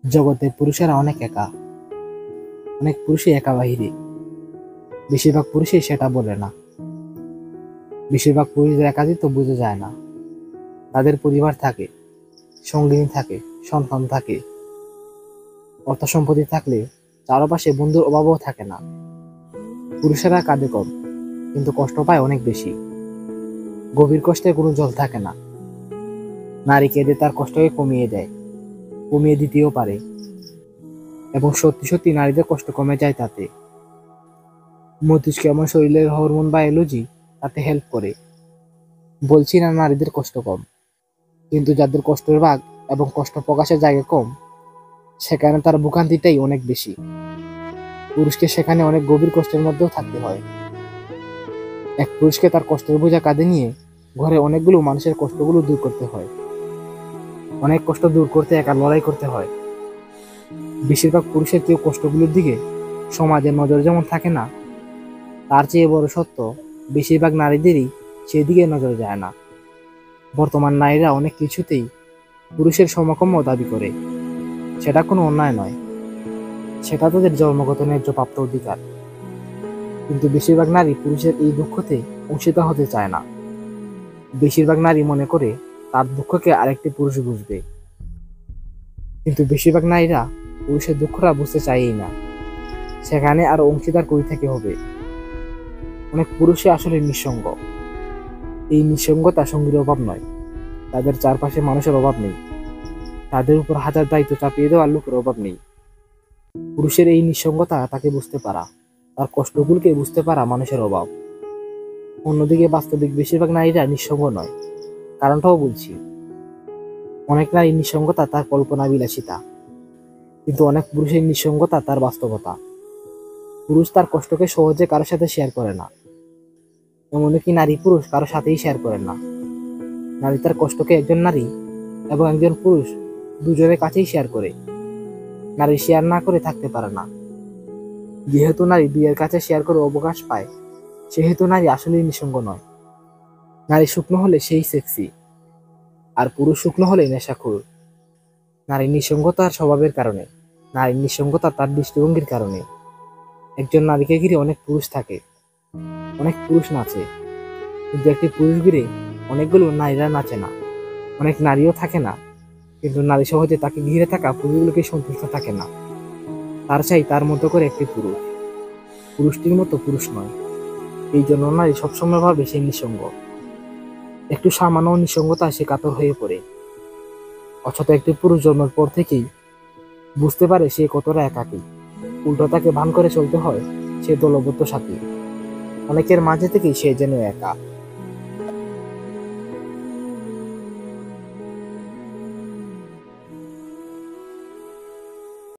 জগতে পুরুষেরা অনেক একা, অনেক পুরুষই একা বাহিরে। বেশিরভাগ পুরুষই সেটা বলে না। বেশিরভাগ পুরুষদের একাকিত্ব বুঝে যায় না। তাদের পরিবার থাকে, সঙ্গিনী থাকে, সন্তান থাকে, অর্থ সম্পত্তি থাকলে চারপাশে বন্ধুর অভাবও থাকে না। পুরুষেরা কাঁদে কম, কিন্তু কষ্ট পায় অনেক বেশি। গভীর কষ্টে কোনো জল থাকে না। নারী কেঁদে তার কষ্টকে কমিয়ে দেয়, কমিয়ে দিতেও পারে, এবং সত্যি সত্যি নারীদের কষ্ট কমে যায় তাতে। মস্তিষ্ক এমন শরীরের হরমোন বায়োলজি তাতে হেল্প করে। বলছি না নারীদের কষ্ট কম, কিন্তু যাদের কষ্টের ভাগ এবং কষ্ট প্রকাশের জায়গা কম, সেখানে তার ভোগান্তিটাই অনেক বেশি। পুরুষকে সেখানে অনেক গভীর কষ্টের মধ্যেও থাকতে হয়। এক পুরুষকে তার কষ্টের বোঝা কাঁধে নিয়ে ঘরে অনেকগুলো মানুষের কষ্টগুলো দূর করতে হয়। অনেক কষ্ট দূর করতে একা লড়াই করতে হয়। বেশিরভাগ পুরুষের কেউ কষ্টগুলোর দিকে সমাজের নজর যেমন থাকে না, তার চেয়ে বড় সত্য, বেশিরভাগ নারীদেরই সেদিকে নজর যায় না। বর্তমান নারীরা অনেক কিছুতেই পুরুষের সমকম্য দাবি করে। সেটা কোনো অন্যায় নয়, সেটা তাদের জন্মগত ন্যায্য প্রাপ্ত অধিকার। কিন্তু বেশিরভাগ নারী পুরুষের এই দুঃখতে অংশীদার হতে চায় না। বেশিরভাগ নারী মনে করে তার দুঃখকে আরেকটি পুরুষ বুঝবে। কিন্তু বেশিরভাগ নারীরা পুরুষের দুঃখটা বুঝতে চায়ই না। সেখানে আরো অংশীদার করে থেকে হবে। অনেক পুরুষই আসলে নিঃসঙ্গ। এই নিঃসঙ্গতা সঙ্গীর অভাব নয়, তাদের চারপাশে মানুষের অভাব নেই, তাদের উপর হাজার দায়িত্ব চাপিয়ে দেওয়ার লোকের অভাব নেই। পুরুষের এই নিঃসঙ্গতা তাকে বুঝতে পারা, তার কষ্টগুলোকে বুঝতে পারা মানুষের অভাব। অন্যদিকে বাস্তবিক বেশিরভাগ নারীরা নিঃসঙ্গ নয়, কারণটাও বলছি। অনেক নারী নিঃসঙ্গতা তার কল্পনা বিলাসিতা, কিন্তু অনেক পুরুষের নিঃসঙ্গতা তার বাস্তবতা। পুরুষ তার কষ্টকে সহজে কারোর সাথে শেয়ার করে না, এমনকি নারী পুরুষ কারোর সাথেই শেয়ার করেন না। নারী তার কষ্টকে একজন নারী এবং একজন পুরুষ দুজনের কাছেই শেয়ার করে। নারী শেয়ার না করে থাকতে পারে না। যেহেতু নারী বিয়ের কাছে শেয়ার করে অবকাশ পায়, সেহেতু নারী আসলেই নিঃসঙ্গ নয়। নারী শুকনো হলে সেই সেক্সি, আর পুরুষ শুকনো হলে নেশাখোর। নারী নিঃসঙ্গতার স্বভাবের কারণে, নারী নিঃসঙ্গতা তার দৃষ্টিভঙ্গির কারণে। একজন নারীকে ঘিরে অনেক পুরুষ থাকে, অনেক পুরুষ নাচে, কিন্তু একটি পুরুষ ঘিরে অনেকগুলো নারীরা নাচে না। অনেক নারীও থাকে না, কিন্তু নারী সহজে তাকে ঘিরে থাকা পুরুষগুলোকে সন্তুষ্ট থাকে না। তার চাই তার মতো করে একটি পুরুষ, পুরুষটির মতো পুরুষ নয়। এই জন্য নারী সবসময় ভাবে সে নিঃসঙ্গ। একটু সামান্য নিঃসঙ্গতা সে কাতর হয়ে পড়ে। অথচ একটি পুরুষ জন্মের পর থেকেই বুঝতে পারে সে কতটা একাকী। উল্টো তাকে ভান করে চলতে হয় সে দলবদ্ধ সাথী। অনেকের মাঝে থেকেই সে যেন একা।